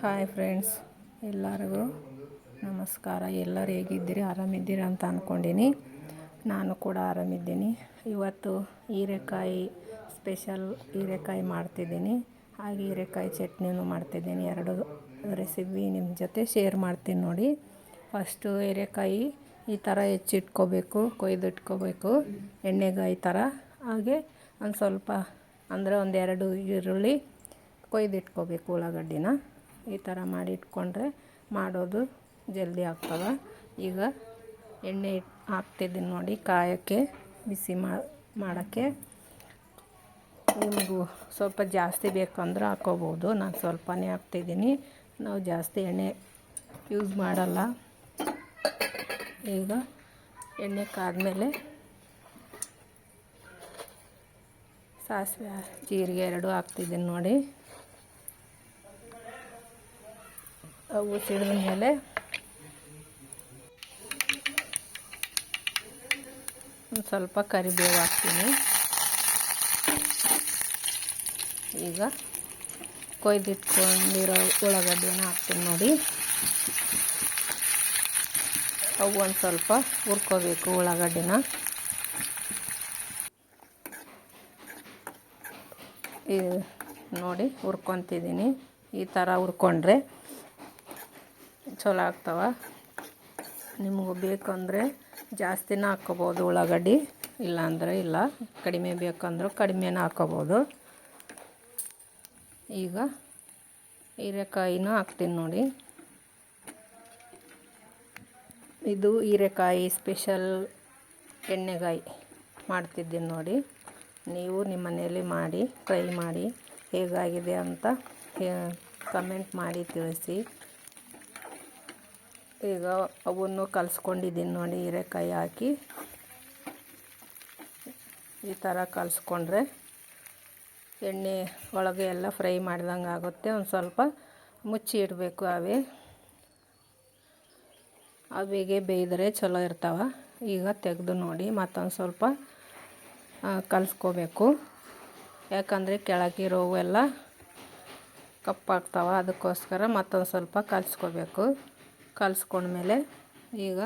Hi friends, ಎಲ್ಲರಿಗೂ ನಮಸ್ಕಾರ. ಎಲ್ಲರೂ ಹೇಗಿದ್ದೀರಿ? ಆರಾಮಿದ್ದೀರಿ ಅಂತ ಅಂದ್ಕೊಂಡಿನಿ. ನಾನು ಕೂಡ ಆರಾಮಿದ್ದೀನಿ. ಇವತ್ತು ಹೀರೆಕಾಯಿ ಸ್ಪೆಷಲ್ ಹೀರೆಕಾಯಿ ಮಾಡ್ತಿದ್ದೀನಿ. ಹಾಗೆ ಹೀರೆಕಾಯಿ ಚಟ್ನಿನೂ ಮಾಡ್ತಿದ್ದೀನಿ. ಎರಡು ರೆಸಿಪಿ ನಿಮ್ಮ ಜೊತೆ ಶೇರ್ ಮಾಡ್ತೀನಿ ನೋಡಿ. ಫಸ್ಟು ಹೀರೆಕಾಯಿ ಈ ಥರ ಹೆಚ್ಚಿಟ್ಕೋಬೇಕು, ಕೊಯ್ದಿಟ್ಕೋಬೇಕು ಎಣ್ಣೆಗಾಯಿ ಥರ. ಹಾಗೆ ಒಂದು ಸ್ವಲ್ಪ ಅಂದರೆ ಒಂದೆರಡು ಈರುಳ್ಳಿ ಕೊಯ್ದಿಟ್ಕೋಬೇಕು, ಉಳ್ಳಾಗಡ್ಡಿನ ಈ ಥರ ಮಾಡಿ ಇಟ್ಕೊಂಡ್ರೆ ಮಾಡೋದು ಜಲ್ದಿ ಆಗ್ತದೆ. ಈಗ ಎಣ್ಣೆ ಹಾಕ್ತಿದ್ದೀನಿ ನೋಡಿ, ಕಾಯೋಕ್ಕೆ, ಬಿಸಿ ಮಾಡೋಕ್ಕೆ. ನಿಮಗೂ ಸ್ವಲ್ಪ ಜಾಸ್ತಿ ಬೇಕಂದ್ರೆ ಹಾಕ್ಕೋಬೋದು. ನಾನು ಸ್ವಲ್ಪನೇ ಹಾಕ್ತಿದ್ದೀನಿ, ನಾವು ಜಾಸ್ತಿ ಎಣ್ಣೆ ಯೂಸ್ ಮಾಡಲ್ಲ. ಈಗ ಎಣ್ಣೆ ಕಾದ್ಮೇಲೆ ಸಾಸಿವೆ ಜೀರಿಗೆ ಎರಡು ಹಾಕ್ತಿದ್ದೀನಿ ನೋಡಿ. ಅವು ಸಿಡಿದ ಮೇಲೆ ಒಂದು ಸ್ವಲ್ಪ ಕರಿಬೇವು ಹಾಕ್ತೀನಿ. ಈಗ ಕೊಯ್ದಿಟ್ಕೊಂಡಿರೋ ಉಳ್ಳಾಗಡ್ಡಿನ ಹಾಕ್ತೀನಿ ನೋಡಿ. ಅವು ಒಂದು ಸ್ವಲ್ಪ ಹುರ್ಕೋಬೇಕು ಉಳ್ಳಾಗಡ್ಡಿನ. ನೋಡಿ ಹುರ್ಕೊತಿದ್ದೀನಿ. ಈ ಥರ ಹುರ್ಕೊಂಡ್ರೆ ಚಲೋ ಆಗ್ತವೆ. ನಿಮಗೂ ಬೇಕಂದರೆ ಜಾಸ್ತಿನ ಹಾಕ್ಕೋಬೋದು ಉಳ್ಳಾಗಡ್ಡಿ, ಇಲ್ಲಾಂದರೆ ಇಲ್ಲ. ಕಡಿಮೆ ಬೇಕಂದ್ರೆ ಕಡಿಮೆನ ಹಾಕ್ಕೋಬೋದು. ಈಗ ಹೀರೆಕಾಯಿನ ಹಾಕ್ತೀನಿ ನೋಡಿ. ಇದು ಹೀರೆಕಾಯಿ ಸ್ಪೆಷಲ್ ಎಣ್ಣೆಗಾಯಿ ಮಾಡ್ತಿದ್ದೀನಿ ನೋಡಿ. ನೀವು ನಿಮ್ಮ ಮನೆಯಲ್ಲಿ ಮಾಡಿ ಟ್ರೈ ಮಾಡಿ, ಹೇಗಾಗಿದೆ ಅಂತ ಕಮೆಂಟ್ ಮಾಡಿ ತಿಳಿಸಿ. ಈಗ ಅವನ್ನು ಕಲಿಸ್ಕೊಂಡಿದ್ದೀನಿ ನೋಡಿ. ಹೀರೆಕಾಯಿ ಹಾಕಿ ಈ ಥರ ಕಲಿಸ್ಕೊಂಡ್ರೆ ಎಣ್ಣೆ ಒಳಗೆ ಎಲ್ಲ ಫ್ರೈ ಮಾಡಿದಂಗೆ ಆಗುತ್ತೆ. ಒಂದು ಸ್ವಲ್ಪ ಮುಚ್ಚಿ ಇಡಬೇಕು. ಅವಿಗೆ ಬೇಯ್ದರೆ ಚಲೋ ಇರ್ತಾವೆ. ಈಗ ತೆಗೆದು ನೋಡಿ ಮತ್ತೊಂದು ಸ್ವಲ್ಪ ಕಲಿಸ್ಕೋಬೇಕು. ಯಾಕಂದರೆ ಕೆಳಗಿರೋವು ಎಲ್ಲ ಕಪ್ಪಾಗ್ತಾವೆ. ಅದಕ್ಕೋಸ್ಕರ ಮತ್ತೊಂದು ಸ್ವಲ್ಪ ಕಲಿಸ್ಕೋಬೇಕು. ಕಲಿಸ್ಕೊಂಡ್ಮೇಲೆ ಈಗ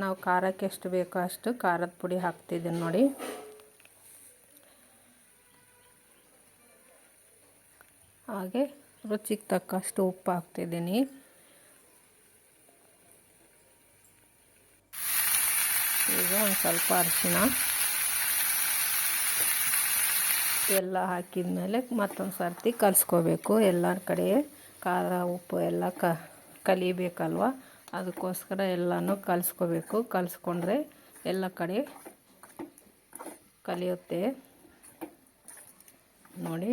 ನಾವು ಖಾರಕ್ಕೆ ಎಷ್ಟು ಬೇಕೋ ಅಷ್ಟು ಖಾರದ ಪುಡಿ ಹಾಕ್ತಿದ್ದೀನಿ ನೋಡಿ. ಹಾಗೆ ರುಚಿಗೆ ತಕ್ಕಷ್ಟು ಉಪ್ಪು ಹಾಕ್ತಿದ್ದೀನಿ. ಈಗ ಒಂದು ಸ್ವಲ್ಪ ಅರಿಶಿಣ ಎಲ್ಲ ಹಾಕಿದ ಮೇಲೆ ಮತ್ತೊಂದು ಸರ್ತಿ ಕಲಿಸ್ಕೋಬೇಕು. ಎಲ್ಲರ ಕಡೆ ಖಾರ ಉಪ್ಪು ಎಲ್ಲ ಕಲಿಬೇಕಲ್ವ, ಅದಕ್ಕೋಸ್ಕರ ಎಲ್ಲನೂ ಕಲಿಸ್ಕೋಬೇಕು. ಕಲಿಸ್ಕೊಂಡ್ರೆ ಎಲ್ಲ ಕಡೆ ಕಲಿಯುತ್ತೆ ನೋಡಿ.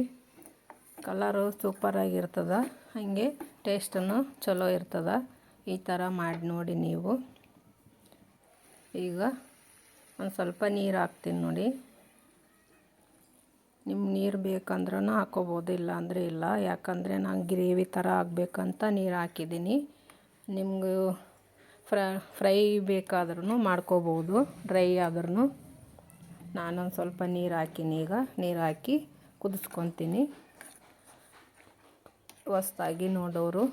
ಕಲರು ಸೂಪರಾಗಿರ್ತದೆ, ಹಾಗೆ ಟೇಸ್ಟನ್ನು ಚಲೋ ಇರ್ತದೆ. ಈ ಥರ ಮಾಡಿ ನೋಡಿ ನೀವು. ಈಗ ಒಂದು ಸ್ವಲ್ಪ ನೀರು ಹಾಕ್ತೀನಿ ನೋಡಿ. ನಿಮ್ಮ ನೀರು ಬೇಕಂದ್ರೂ ಹಾಕ್ಕೋಬೋದು, ಇಲ್ಲ ಅಂದರೆ ಇಲ್ಲ. ಯಾಕಂದರೆ ನಾನು ಗ್ರೇವಿ ಥರ ಆಗಬೇಕಂತ ನೀರು ಹಾಕಿದ್ದೀನಿ. ನಿಮಗೂ ಫ್ರೈ ಬೇಕಾದ್ರೂ ಮಾಡ್ಕೋಬೋದು, ಡ್ರೈ ಆದ್ರೂ. ನಾನೊಂದು ಸ್ವಲ್ಪ ನೀರು ಹಾಕಿನಿ. ಈಗ ನೀರು ಹಾಕಿ ಕುದಿಸ್ಕೊತೀನಿ. ಹೊಸ್ದಾಗಿ ನೋಡೋರು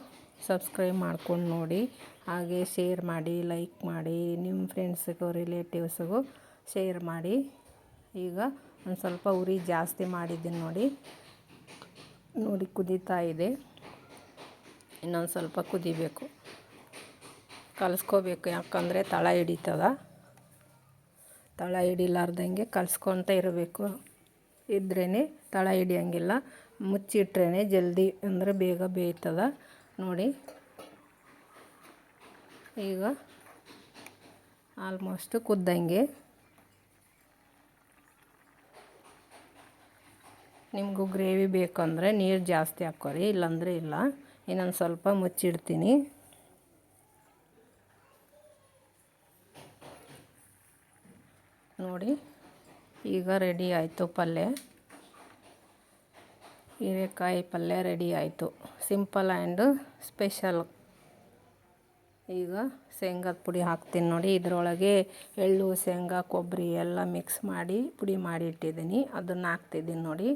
ಸಬ್ಸ್ಕ್ರೈಬ್ ಮಾಡ್ಕೊಂಡು ನೋಡಿ, ಹಾಗೆ ಶೇರ್ ಮಾಡಿ, ಲೈಕ್ ಮಾಡಿ, ನಿಮ್ಮ ಫ್ರೆಂಡ್ಸಿಗೂ ರಿಲೇಟಿವ್ಸಿಗೂ ಶೇರ್ ಮಾಡಿ. ಈಗ ಒಂದು ಸ್ವಲ್ಪ ಉರಿ ಜಾಸ್ತಿ ಮಾಡಿದ್ದೀನಿ ನೋಡಿ ಕುದೀತಾ ಇದೆ. ಇನ್ನೊಂದು ಸ್ವಲ್ಪ ಕುದಿಬೇಕು, ಕಲಿಸ್ಕೋಬೇಕು. ಯಾಕಂದರೆ ತಳ ಹಿಡಿತದ. ತಳ ಹಿಡಿಲಾರ್ದಂಗೆ ಕಲಿಸ್ಕೊತ ಇರಬೇಕು. ಇದ್ರೇ ತಳ ಹಿಡಿಯೋಂಗಿಲ್ಲ. ಮುಚ್ಚಿಟ್ರೇ ಜಲ್ದಿ ಅಂದರೆ ಬೇಗ ಬೇಯ್ತದ ನೋಡಿ. ಈಗ ಆಲ್ಮೋಸ್ಟ್ ಕುದ್ದಂಗೆ. ನಿಮಗೂ ಗ್ರೇವಿ ಬೇಕಂದರೆ ನೀರು ಜಾಸ್ತಿ ಹಾಕ್ಕೋರಿ, ಇಲ್ಲಾಂದರೆ ಇಲ್ಲ. ಇನ್ನೊಂದು ಸ್ವಲ್ಪ ಮುಚ್ಚಿಡ್ತೀನಿ ನೋಡಿ. ಈಗ ರೆಡಿ ಆಯಿತು ಪಲ್ಯ. ಹೀರೆಕಾಯಿ ಪಲ್ಯ ರೆಡಿ ಆಯಿತು. Simple and special. ಈಗ ಶೇಂಗಾದ ಪುಡಿ ಹಾಕ್ತೀನಿ ನೋಡಿ. ಇದರೊಳಗೆ ಎಳ್ಳು, ಶೇಂಗಾ, ಕೊಬ್ಬರಿ ಎಲ್ಲ ಮಿಕ್ಸ್ ಮಾಡಿ ಪುಡಿ ಮಾಡಿ ಇಟ್ಟಿದ್ದೀನಿ. ಅದನ್ನು ಹಾಕ್ತಿದ್ದೀನಿ ನೋಡಿ.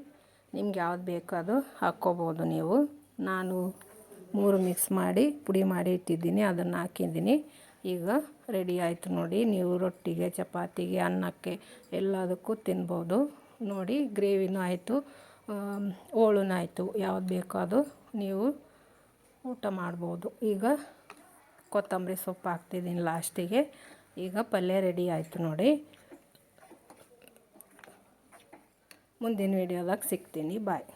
ನಿಮ್ಗೆ ಯಾವ್ದು ಬೇಕೋ ಅದು ಹಾಕ್ಕೋಬೋದು ನೀವು ನಾನು 3 ಮಿಕ್ಸ್ ಮಾಡಿ ಪುಡಿ ಮಾಡಿ ಇಟ್ಟಿದ್ದೀನಿ, ಅದನ್ನು ಹಾಕಿದ್ದೀನಿ. ಈಗ ರೆಡಿ ಆಯಿತು ನೋಡಿ. ನೀವು ರೊಟ್ಟಿಗೆ, ಚಪಾತಿಗೆ, ಅನ್ನಕ್ಕೆ ಎಲ್ಲದಕ್ಕೂ ತಿನ್ಬೋದು ನೋಡಿ. ಗ್ರೇವಿನೂ ಆಯಿತು, ಹೋಳೂ ಆಯಿತು, ಯಾವ್ದು ಬೇಕೋ ಅದು ನೀವು ಊಟ ಮಾಡ್ಬೋದು. ಈಗ ಕೊತ್ತಂಬರಿ ಸೊಪ್ಪು ಹಾಕ್ತಿದ್ದೀನಿ ಲಾಸ್ಟಿಗೆ. ಈಗ ಪಲ್ಯ ರೆಡಿ ಆಯಿತು ನೋಡಿ. ಮುಂದಿನ ವೀಡಿಯೋದಾಗ ಸಿಗ್ತೀನಿ. ಬಾಯ್.